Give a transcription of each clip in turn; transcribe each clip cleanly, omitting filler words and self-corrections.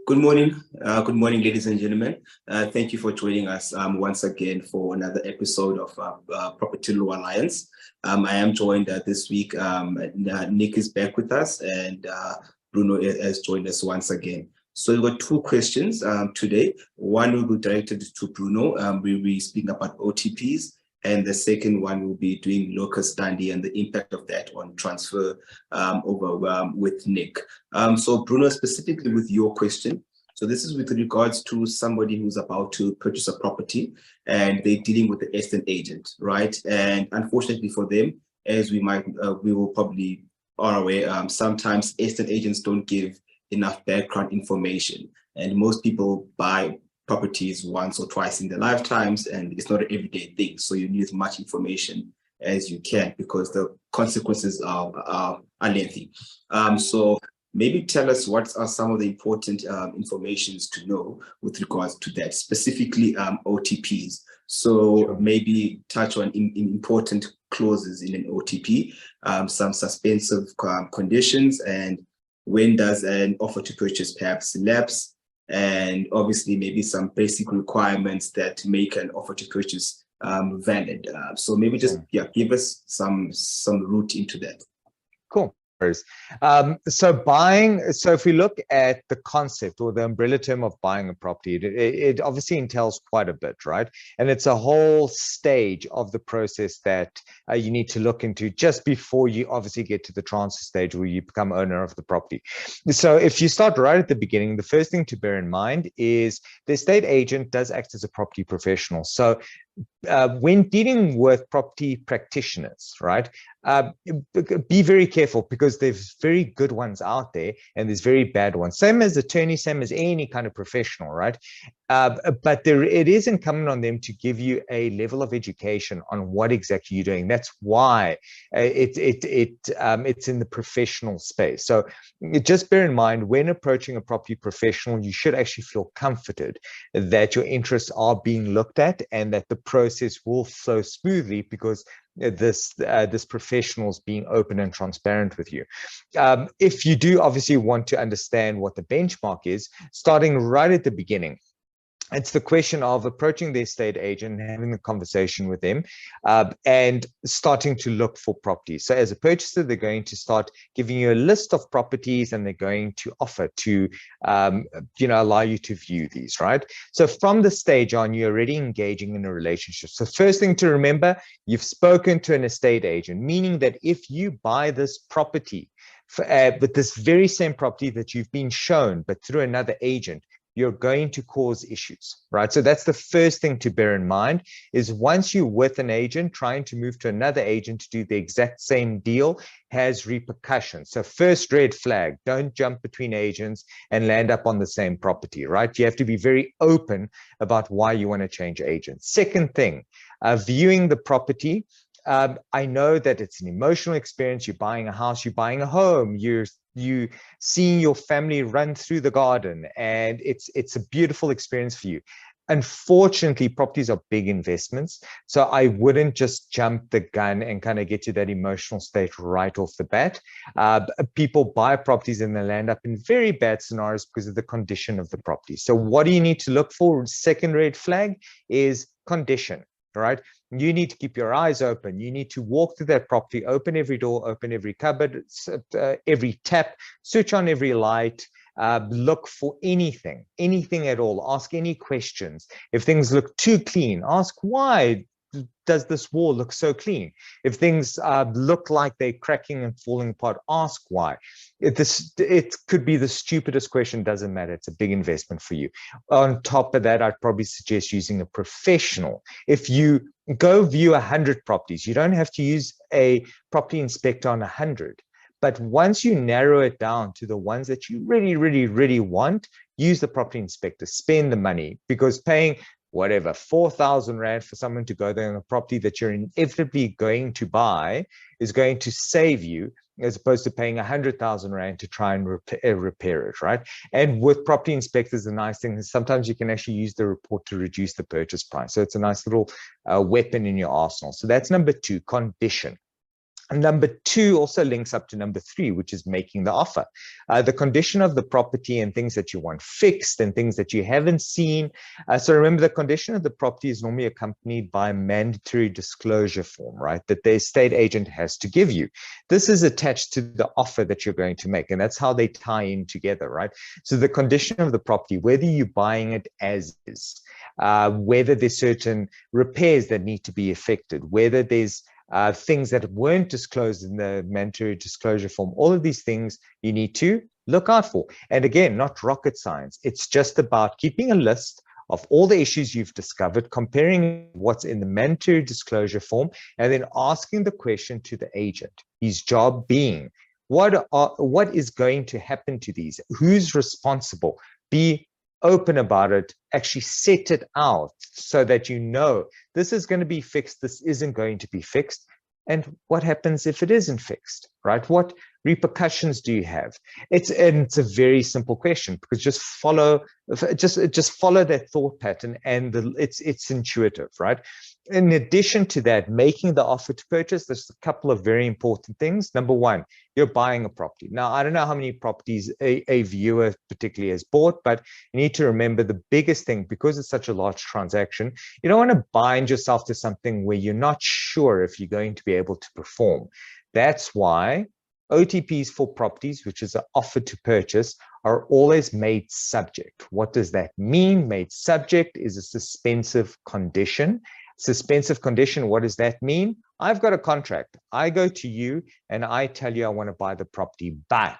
Good morning, ladies and gentlemen. Thank you for joining us once again for another episode of Property Law Alliance. I am joined this week. Nick is back with us, and Bruno has joined us once again. So we've got two questions today. One will be directed to Bruno. We'll be speaking about OTPs, and the second one will be doing locus standi and the impact of that on transfer over with Nick. So Bruno, specifically with your question, so this is with regards to somebody who's about to purchase a property and they're dealing with the estate agent, right? And unfortunately for them, as we will probably are aware, sometimes estate agents don't give enough background information, and most people buy properties once or twice in their lifetimes, and it's not an everyday thing. So you need as much information as you can because the consequences are lengthy. So maybe tell us what are some of the important informations to know with regards to that, specifically OTPs. So sure. Maybe touch on important clauses in an OTP, some suspensive conditions, and when does an offer to purchase perhaps lapse, and obviously maybe some basic requirements that make an offer to purchase valid. So maybe just give us some route into that. Cool. So if we look at the concept or the umbrella term of buying a property, it obviously entails quite a bit, right? And it's a whole stage of the process that you need to look into just before you obviously get to the transfer stage where you become owner of the property. So if you start right at the beginning, the first thing to bear in mind is the estate agent does act as a property professional. So when dealing with property practitioners, right, be very careful because there's very good ones out there and there's very bad ones. Same as attorneys, same as any kind of professional, right? But it is incumbent on them to give you a level of education on what exactly you're doing. That's why it's in the professional space. So just bear in mind, when approaching a property professional, you should actually feel comforted that your interests are being looked at and that the process will flow smoothly because this professional is being open and transparent with you. If you do obviously want to understand what the benchmark is, starting right at the beginning, it's the question of approaching the estate agent, having a conversation with them, and starting to look for properties. So as a purchaser, they're going to start giving you a list of properties and they're going to offer to allow you to view these, right? So from the stage on, you're already engaging in a relationship. So first thing to remember, you've spoken to an estate agent, meaning that if you buy this property, with this very same property that you've been shown, but through another agent, you're going to cause issues, right? So that's the first thing to bear in mind is once you're with an agent, trying to move to another agent to do the exact same deal has repercussions. So first red flag, don't jump between agents and land up on the same property, right? You have to be very open about why you want to change agents. Second thing, viewing the property. I know that it's an emotional experience. You're buying a house, you're buying a home, you seeing your family run through the garden, and it's a beautiful experience for you. Unfortunately, properties are big investments, so I wouldn't just jump the gun and kind of get to that emotional state right off the bat. People buy properties and they land up in very bad scenarios because of the condition of the property. So what do you need to look for? Second red flag is condition. Right? You need to keep your eyes open. You need to walk through that property, open every door, open every cupboard, every tap, switch on every light, look for anything at all. Ask any questions. If things look too clean, ask why does this wall look so clean? If things look like they're cracking and falling apart, ask why. It could be the stupidest question, doesn't matter. It's a big investment for you. On top of that, I'd probably suggest using a professional. If you go view 100 properties, you don't have to use a property inspector on 100. But once you narrow it down to the ones that you really, really, really want, use the property inspector, spend the money, because paying whatever, 4,000 Rand for someone to go there on a property that you're inevitably going to buy is going to save you as opposed to paying 100,000 Rand to try and repair it, right? And with property inspectors, the nice thing is sometimes you can actually use the report to reduce the purchase price. So it's a nice little weapon in your arsenal. So that's number two, condition. Number two also links up to number three, which is making the offer. The condition of the property and things that you want fixed and things that you haven't seen. So remember, the condition of the property is normally accompanied by a mandatory disclosure form, right? That the estate agent has to give you. This is attached to the offer that you're going to make, and that's how they tie in together, right? So the condition of the property, whether you're buying it as is, whether there's certain repairs that need to be effected, whether there's things that weren't disclosed in the mandatory disclosure form, all of these things you need to look out for. And again, not rocket science. It's just about keeping a list of all the issues you've discovered, comparing what's in the mandatory disclosure form, and then asking the question to the agent. His job being, what is going to happen to these? Who's responsible? Be open about it, actually set it out so that you know this is going to be fixed, this isn't going to be fixed, and what happens if it isn't fixed, right? What repercussions do you have? It's a very simple question, because just follow that thought pattern, and it's intuitive, right? In addition to that, making the offer to purchase, there's a couple of very important things. Number one, you're buying a property. Now, I don't know how many properties a viewer particularly has bought, but you need to remember the biggest thing, because it's such a large transaction, you don't want to bind yourself to something where you're not sure if you're going to be able to perform. That's why OTPs for properties, which is an offer to purchase, are always made subject. What does that mean? Made subject is a suspensive condition. Suspensive condition, what does that mean? I've got a contract. I go to you and I tell you I want to buy the property, but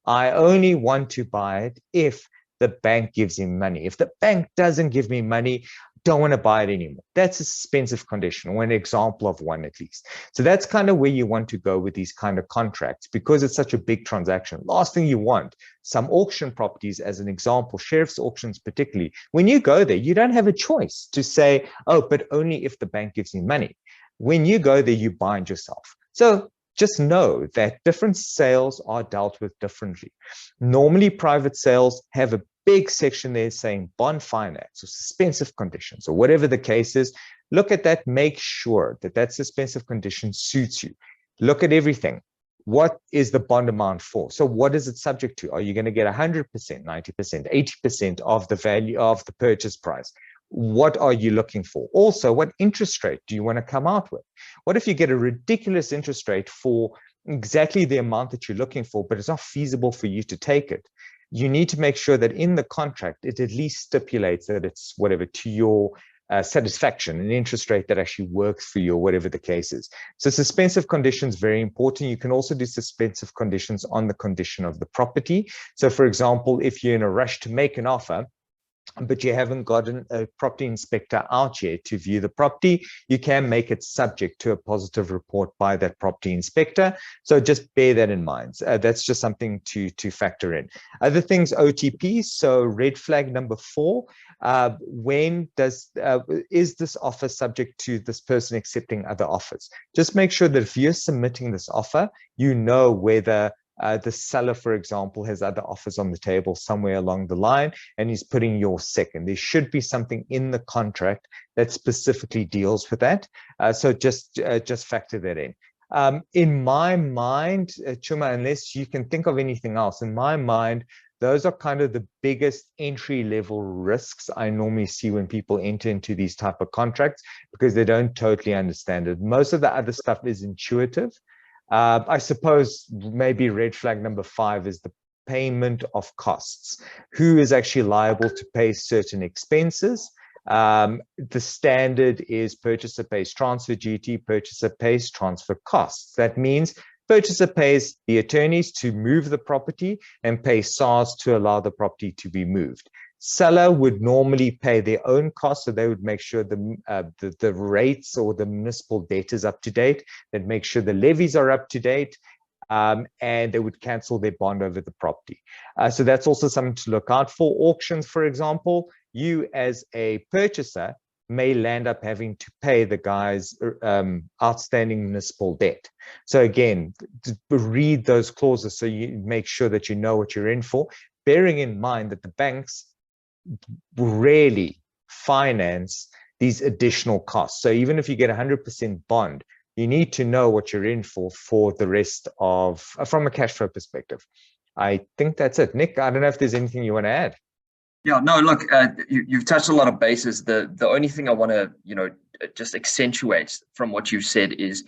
I only want to buy it if the bank gives me money. If the bank doesn't give me money, don't want to buy it anymore. That's a suspensive condition, or an example of one at least. So that's kind of where you want to go with these kind of contracts, because it's such a big transaction. Last thing you want, some auction properties, as an example, sheriff's auctions particularly, when you go there, you don't have a choice to say, oh, but only if the bank gives me money. When you go there, you bind yourself. So just know that different sales are dealt with differently. Normally, private sales have a big section there saying bond finance or suspensive conditions, or whatever the case is. Look at that. Make sure that that suspensive condition suits you. Look at everything. What is the bond amount for? So what is it subject to? Are you going to get 100%, 90%, 80% of the value of the purchase price? What are you looking for? Also, what interest rate do you want to come out with? What if you get a ridiculous interest rate for exactly the amount that you're looking for, but it's not feasible for you to take it? You need to make sure that in the contract, it at least stipulates that it's whatever to your satisfaction, an interest rate that actually works for you, or whatever the case is. So suspensive conditions, very important. You can also do suspensive conditions on the condition of the property. So for example, if you're in a rush to make an offer, but you haven't gotten a property inspector out yet to view the property, you can make it subject to a positive report by that property inspector. So just bear that in mind. That's just something to factor in. Other things, OTP. So red flag number 4, is this offer subject to this person accepting other offers? Just make sure that if you're submitting this offer, you know whether the seller, for example, has other offers on the table somewhere along the line, and he's putting your second. There should be something in the contract that specifically deals with that. So just factor that in. In my mind, Chuma, unless you can think of anything else, in my mind, those are kind of the biggest entry-level risks I normally see when people enter into these type of contracts, because they don't totally understand it. Most of the other stuff is intuitive. I suppose maybe red flag number 5 is the payment of costs. Who is actually liable to pay certain expenses? The standard is purchaser pays transfer duty, purchaser pays transfer costs. That means purchaser pays the attorneys to move the property and pay SARS to allow the property to be moved. Seller would normally pay their own costs, so they would make sure the rates or the municipal debt is up to date. They'd make sure the levies are up to date, and they would cancel their bond over the property. So that's also something to look out for. Auctions, for example, you as a purchaser may land up having to pay the guy's outstanding municipal debt. So again, read those clauses so you make sure that you know what you're in for, bearing in mind that the banks rarely finance these additional costs. So even if you get 100% bond, you need to know what you're in for the rest of, from a cash flow perspective. I think that's it. Nick, I don't know if there's anything you want to add. Yeah, no, look, you've touched a lot of bases. The only thing I want to, just accentuate from what you've said is,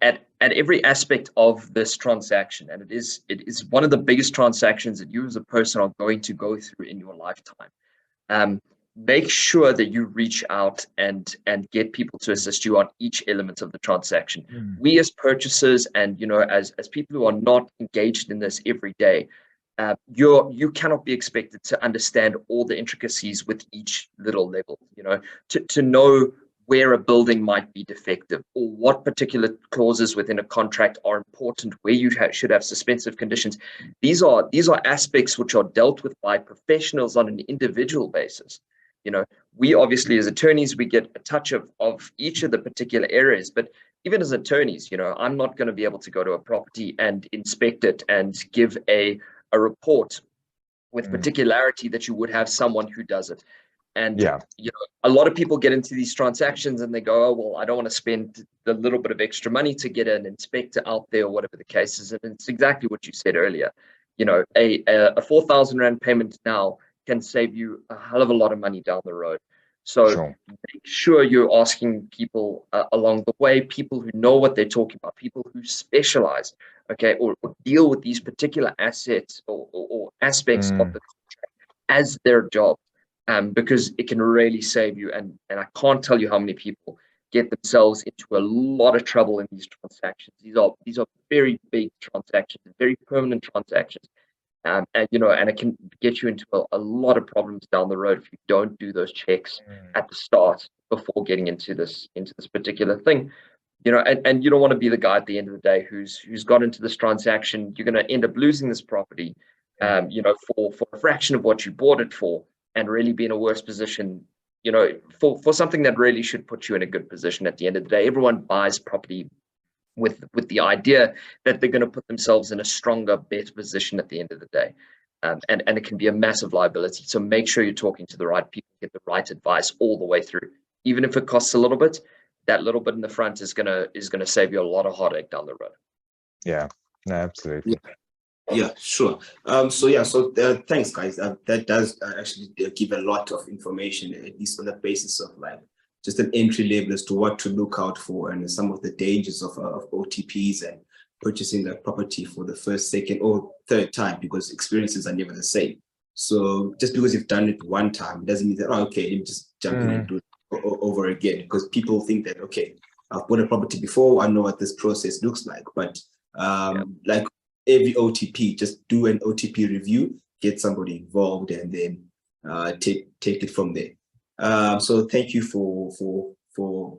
at every aspect of this transaction, and it is one of the biggest transactions that you as a person are going to go through in your lifetime. Make sure that you reach out and get people to assist you on each element of the transaction. We as purchasers and as people who are not engaged in this every day, you cannot be expected to understand all the intricacies with each little level. To know where a building might be defective or what particular clauses within a contract are important, where you should have suspensive conditions. These are aspects which are dealt with by professionals on an individual basis. We obviously as attorneys, we get a touch of each of the particular areas, but even as attorneys, I'm not going to be able to go to a property and inspect it and give a report with particularity that you would have someone who does it. And a lot of people get into these transactions and they go, oh, well, I don't want to spend the little bit of extra money to get an inspector out there or whatever the case is. And it's exactly what you said earlier. A 4,000 Rand payment now can save you a hell of a lot of money down the road. So make sure you're asking people along the way, people who know what they're talking about, people who specialize, okay, or deal with these particular assets or aspects of the contract as their job, because it can really save you. And I can't tell you how many people get themselves into a lot of trouble in these transactions. These are very big transactions, very permanent transactions. And it can get you into a lot of problems down the road if you don't do those checks at the start before getting into this particular thing. And you don't want to be the guy at the end of the day who's got into this transaction. You're going to end up losing this property, for a fraction of what you bought it for, and really be in a worse position, for something that really should put you in a good position at the end of the day. Everyone buys property with the idea that they're going to put themselves in a stronger, better position at the end of the day. And it can be a massive liability. So make sure you're talking to the right people, get the right advice all the way through. Even if it costs a little bit, that little bit in the front is gonna save you a lot of heartache down the road. Yeah, no, absolutely. Yeah, sure. So thanks, guys. That does actually give a lot of information, at least on the basis of just an entry level as to what to look out for and some of the dangers of OTPs and purchasing the property for the first, second, or third time, because experiences are never the same. So just because you've done it one time, it doesn't mean that, okay, let me just jump in and do it over again, because people think that, okay, I've bought a property before, I know what this process looks like. But like every OTP, just do an OTP review, get somebody involved, and then take it from there. So thank you for